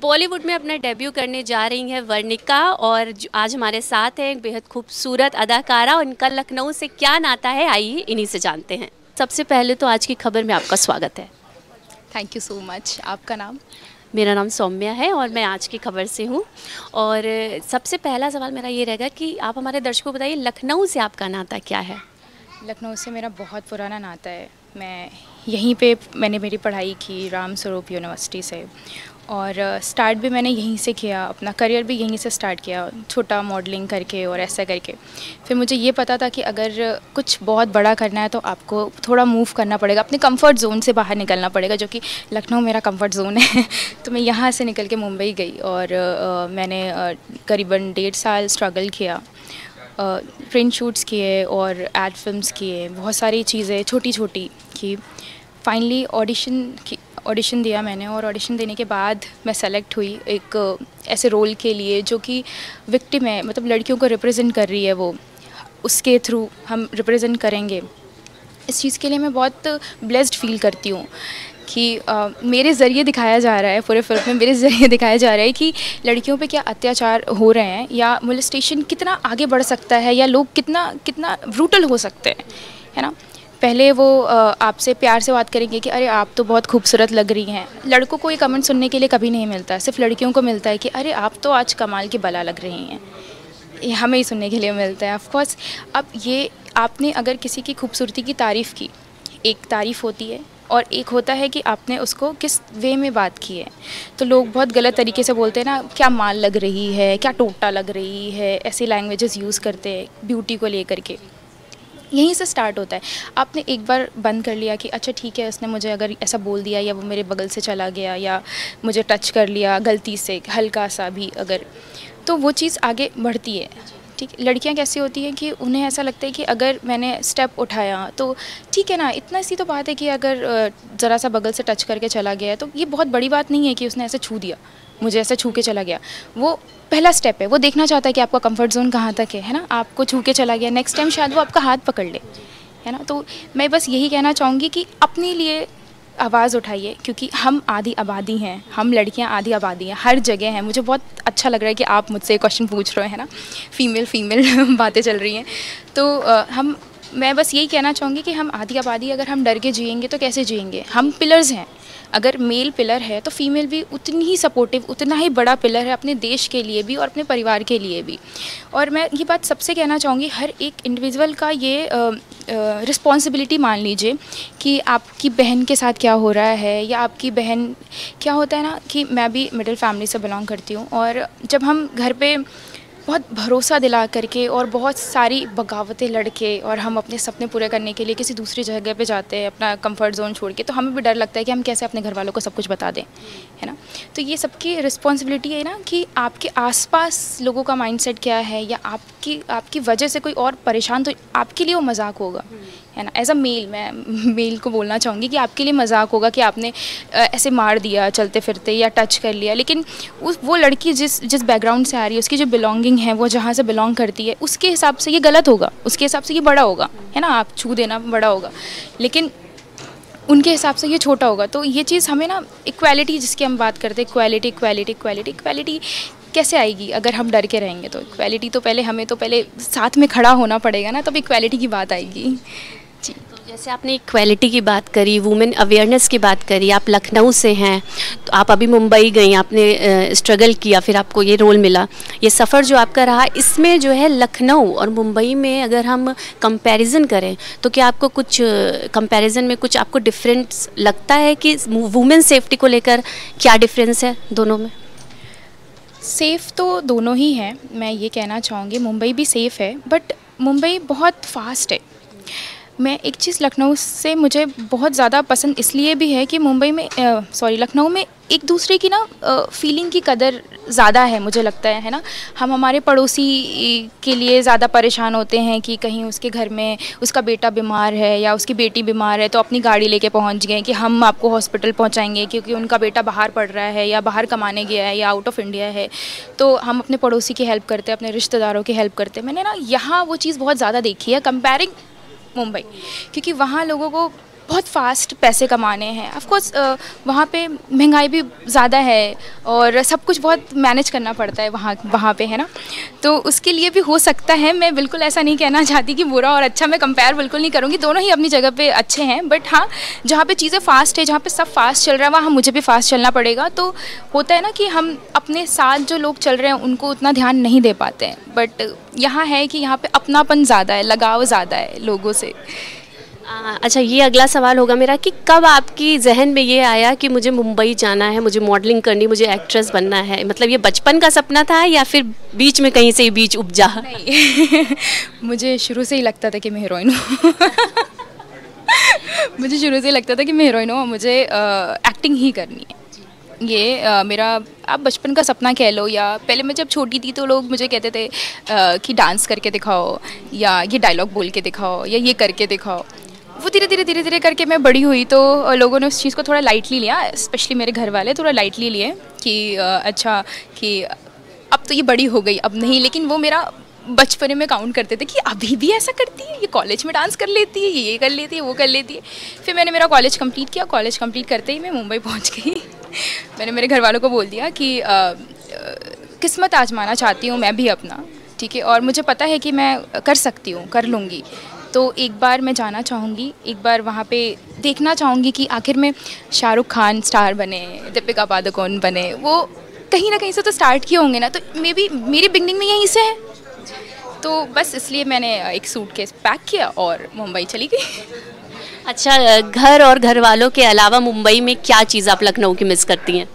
बॉलीवुड में अपना डेब्यू करने जा रही हैं वर्णिका और आज हमारे साथ हैं एक बेहद खूबसूरत अदाकारा। उनका लखनऊ से क्या नाता है, आइए इन्हीं से जानते हैं। सबसे पहले तो आज की खबर में आपका स्वागत है। Thank you so much. आपका नाम? मेरा नाम सौम्या है और मैं आज की खबर से हूँ। और सबसे पहला सवाल मेरा ये रहेगा कि आप हमारे दर्शकों को बताइए, लखनऊ से आपका नाता क्या है? लखनऊ से मेरा बहुत पुराना नाता है। मैं यहीं पे मैंने मेरी पढ़ाई की राम स्वरूप यूनिवर्सिटी से, और स्टार्ट भी मैंने यहीं से किया, अपना करियर भी यहीं से स्टार्ट किया, छोटा मॉडलिंग करके और ऐसा करके। फिर मुझे ये पता था कि अगर कुछ बहुत बड़ा करना है तो आपको थोड़ा मूव करना पड़ेगा, अपने कंफर्ट जोन से बाहर निकलना पड़ेगा, जो कि लखनऊ मेरा कंफर्ट जोन है। तो मैं यहाँ से निकल के मुंबई गई और मैंने करीबन 1.5 साल स्ट्रगल किया, प्रिंट शूट्स किए और एड फिल्म्स किए, बहुत सारी चीज़ें छोटी छोटी की। फाइनली ऑडिशन दिया मैंने, और ऑडिशन देने के बाद मैं सेलेक्ट हुई एक ऐसे रोल के लिए जो कि विक्टिम है, मतलब लड़कियों को रिप्रेजेंट कर रही है। वो उसके थ्रू हम रिप्रेजेंट करेंगे। इस चीज़ के लिए मैं बहुत ब्लेस्ड फील करती हूँ कि मेरे ज़रिए दिखाया जा रहा है, पूरे फिल्म में मेरे ज़रिए दिखाया जा रहा है कि लड़कियों पे क्या अत्याचार हो रहे हैं, या मोलेस्टेशन कितना आगे बढ़ सकता है, या लोग कितना कितना ब्रूटल हो सकते हैं, है ना। पहले वो आपसे प्यार से बात करेंगे कि अरे आप तो बहुत खूबसूरत लग रही हैं। लड़कों को ये कमेंट सुनने के लिए कभी नहीं मिलता, सिर्फ लड़कियों को मिलता है कि अरे आप तो आज कमाल की बला लग रही हैं। ये हमें ही सुनने के लिए मिलता है। ऑफ कोर्स अब ये आपने अगर किसी की खूबसूरती की तारीफ़ की, एक तारीफ़ होती है और एक होता है कि आपने उसको किस वे में बात की है। तो लोग बहुत गलत तरीके से बोलते हैं ना, क्या माल लग रही है, क्या टोटा लग रही है, ऐसी लैंग्वेजेस यूज़ करते हैं ब्यूटी को लेकर के। यहीं से स्टार्ट होता है। आपने एक बार बंद कर लिया कि अच्छा ठीक है, उसने मुझे अगर ऐसा बोल दिया, या वो मेरे बगल से चला गया, या मुझे टच कर लिया गलती से हल्का सा भी अगर, तो वो चीज़ आगे बढ़ती है। ठीक, लड़कियां कैसी होती हैं कि उन्हें ऐसा लगता है कि अगर मैंने स्टेप उठाया तो ठीक है ना, इतना सी तो बात है कि अगर ज़रा सा बगल से टच करके चला गया है तो ये बहुत बड़ी बात नहीं है कि उसने ऐसे छू दिया, मुझे ऐसे छू के चला गया। वो पहला स्टेप है, वो देखना चाहता है कि आपका कंफर्ट जोन कहाँ तक है ना। आपको छू के चला गया, नेक्स्ट टाइम शायद वो आपका हाथ पकड़ ले, है ना। तो मैं बस यही कहना चाहूँगी कि अपने लिए आवाज़ उठाइए, क्योंकि हम आधी आबादी हैं, हम लड़कियां आधी आबादी हैं, हर जगह हैं। मुझे बहुत अच्छा लग रहा है कि आप मुझसे क्वेश्चन पूछ रहे हैं ना, फीमेल बातें चल रही हैं। तो मैं बस यही कहना चाहूँगी कि हम आधी आबादी, अगर हम डर के जिएंगे तो कैसे जिएंगे। हम पिलर्स हैं, अगर मेल पिलर है तो फीमेल भी उतनी ही सपोर्टिव, उतना ही बड़ा पिलर है अपने देश के लिए भी और अपने परिवार के लिए भी। और मैं ये बात सबसे कहना चाहूँगी, हर एक इंडिविजुअल का ये रिस्पॉन्सिबिलिटी मान लीजिए कि आपकी बहन के साथ क्या हो रहा है, या आपकी बहन क्या होता है ना, कि मैं भी मिडिल फैमिली से बिलोंग करती हूँ, और जब हम घर पे बहुत भरोसा दिला करके और बहुत सारी बगावतें लड़के और हम अपने सपने पूरे करने के लिए किसी दूसरी जगह पे जाते हैं, अपना कंफर्ट जोन छोड़ के, तो हमें भी डर लगता है कि हम कैसे अपने घर वालों को सब कुछ बता दें, है ना। तो ये सबकी रिस्पॉन्सिबिलिटी है ना कि आपके आसपास लोगों का माइंडसेट क्या है, या आपकी वजह से कोई और परेशान, तो आपके लिए वो मजाक होगा, है ना। एज अ मेल, मैं मेल को बोलना चाहूँगी कि आपके लिए मजाक होगा कि आपने ऐसे मार दिया चलते फिरते या टच कर लिया, लेकिन वो लड़की जिस बैकग्राउंड से आ रही है, उसकी जो बिलोंगिंग है, वो जहाँ से बिलोंग करती है, उसके हिसाब से ये गलत होगा, उसके हिसाब से ये बड़ा होगा, है ना। आप छू देना बड़ा होगा, लेकिन उनके हिसाब से ये छोटा होगा। तो ये चीज़ हमें ना, इक्वालिटी जिसकी हम बात करते हैं, इक्वालिटी इक्वालिटी इक्वालिटी इक्वालिटी कैसे आएगी अगर हम डर के रहेंगे। तो इक्वालिटी तो पहले हमें तो पहले साथ में खड़ा होना पड़ेगा ना, तब इक्वालिटी की बात आएगी जी। तो जैसे आपने इक्वालिटी की बात करी, वुमेन अवेयरनेस की बात करी, आप लखनऊ से हैं, तो आप अभी मुंबई गई, आपने स्ट्रगल किया, फिर आपको ये रोल मिला। ये सफ़र जो आपका रहा, इसमें जो है लखनऊ और मुंबई में अगर हम कंपैरिजन करें तो क्या आपको कुछ कंपैरिजन में कुछ आपको डिफरेंस लगता है कि वुमेन सेफ्टी को लेकर क्या डिफरेंस है दोनों में? सेफ़ तो दोनों ही हैं, मैं ये कहना चाहूँगी। मुंबई भी सेफ़ है, बट मुंबई बहुत फास्ट है। मैं एक चीज़ लखनऊ से मुझे बहुत ज़्यादा पसंद इसलिए भी है कि मुंबई में लखनऊ में एक दूसरे की ना फीलिंग की कदर ज़्यादा है, मुझे लगता है ना। हम हमारे पड़ोसी के लिए ज़्यादा परेशान होते हैं कि कहीं उसके घर में उसका बेटा बीमार है या उसकी बेटी बीमार है, तो अपनी गाड़ी लेके पहुंच गए कि हम आपको हॉस्पिटल पहुंचाएंगे क्योंकि उनका बेटा बाहर पढ़ रहा है या बाहर कमाने गया है या आउट ऑफ इंडिया है। तो हम अपने पड़ोसी की हेल्प करते हैं, अपने रिश्तेदारों की हेल्प करते हैं। मैंने ना यहाँ वो चीज़ बहुत ज़्यादा देखी है कंपेयरिंग मुंबई, क्योंकि वहाँ लोगों को बहुत फास्ट पैसे कमाने हैं। ऑफ कोर्स वहाँ पे महंगाई भी ज़्यादा है और सब कुछ बहुत मैनेज करना पड़ता है वहाँ पे, है ना। तो उसके लिए भी हो सकता है, मैं बिल्कुल ऐसा नहीं कहना चाहती कि बुरा और अच्छा, मैं कंपेयर बिल्कुल नहीं करूँगी, दोनों ही अपनी जगह पे अच्छे हैं। बट हाँ, जहाँ पे चीज़ें फास्ट है, जहाँ पे सब फास्ट चल रहा है, वहाँ मुझे भी फास्ट चलना पड़ेगा। तो होता है ना कि हम अपने साथ जो लोग चल रहे हैं उनको उतना ध्यान नहीं दे पाते हैं। बट यहाँ है कि यहाँ पे अपनापन ज़्यादा है, लगाव ज़्यादा है लोगों से। अच्छा, ये अगला सवाल होगा मेरा कि कब आपकी जहन में ये आया कि मुझे मुंबई जाना है, मुझे मॉडलिंग करनी, मुझे एक्ट्रेस बनना है? मतलब ये बचपन का सपना था या फिर बीच में कहीं से ही बीज उपजा? नहीं मुझे शुरू से ही लगता था कि मैं हीरोइन हूँ मुझे शुरू से ही लगता था कि मैं हीरोइन हूँ, मुझे एक्टिंग ही करनी है। ये मेरा आप बचपन का सपना कह लो, या पहले मैं जब छोटी थी तो लोग मुझे कहते थे कि डांस करके दिखाओ, या ये डायलॉग बोल के दिखाओ, या ये करके दिखाओ। वो धीरे धीरे करके मैं बड़ी हुई तो लोगों ने उस चीज़ को थोड़ा लाइटली लिया, स्पेशली मेरे घर वाले थोड़ा लाइटली लिए कि अच्छा कि अब तो ये बड़ी हो गई, अब नहीं। लेकिन वो मेरा बचपन में काउंट करते थे कि अभी भी ऐसा करती है, ये कॉलेज में डांस कर लेती है, ये कर लेती है, वो कर लेती है। फिर मैंने मेरा कॉलेज कंप्लीट किया, कॉलेज कंप्लीट करते ही मैं मुंबई पहुंच गई मैंने मेरे घर वालों को बोल दिया कि किस्मत आजमाना चाहती हूँ मैं भी अपना, ठीक है, और मुझे पता है कि मैं कर सकती हूँ, कर लूँगी। तो एक बार मैं जाना चाहूँगी, एक बार वहाँ पे देखना चाहूँगी कि आखिर में शाहरुख खान स्टार बने, दीपिका पादुकोण बने, वो कहीं ना कहीं से तो स्टार्ट किए होंगे ना, तो मे बी मेरी बिगनिंग में यहीं से है। तो बस इसलिए मैंने एक सूटकेस पैक किया और मुंबई चली गई। अच्छा, घर और घर वालों के अलावा मुंबई में क्या चीज़ आप लखनऊ की मिस करती हैं?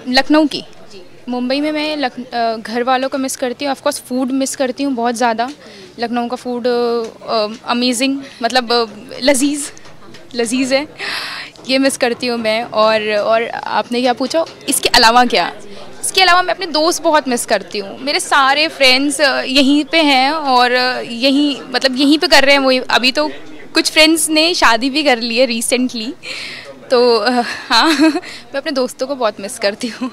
लखनऊ की, मुंबई में मैं घर वालों को मिस करती हूँ। ऑफ कोर्स फूड मिस करती हूँ बहुत ज़्यादा। लखनऊ का फूड अमेजिंग, मतलब लजीज़ है, ये मिस करती हूँ मैं। और आपने क्या पूछा, इसके अलावा क्या? इसके अलावा मैं अपने दोस्त बहुत मिस करती हूँ। मेरे सारे फ्रेंड्स यहीं पे हैं और यहीं पे कर रहे हैं। वो अभी तो कुछ फ्रेंड्स ने शादी भी कर ली है रिसेंटली। तो हाँ मैं अपने दोस्तों को बहुत मिस करती हूँ।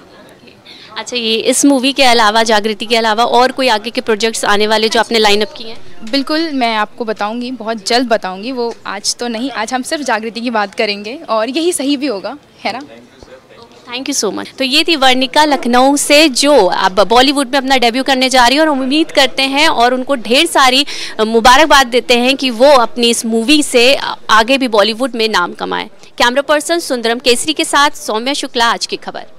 अच्छा, ये इस मूवी के अलावा, जागृति के अलावा और कोई आगे के प्रोजेक्ट्स आने वाले जो आपने लाइन अप किए हैं? बिल्कुल, मैं आपको बताऊंगी, बहुत जल्द बताऊंगी। वो आज तो नहीं, आज हम सिर्फ जागृति की बात करेंगे और यही सही भी होगा, है ना। Thank you so much. तो ये थी वर्णिका लखनऊ से, जो अब बॉलीवुड में अपना डेब्यू करने जा रही है, और उम्मीद करते हैं और उनको ढेर सारी मुबारकबाद देते हैं कि वो अपनी इस मूवी से आगे भी बॉलीवुड में नाम कमाएं। कैमरा पर्सन सुंदरम केसरी के साथ सौम्या शुक्ला, आज की खबर।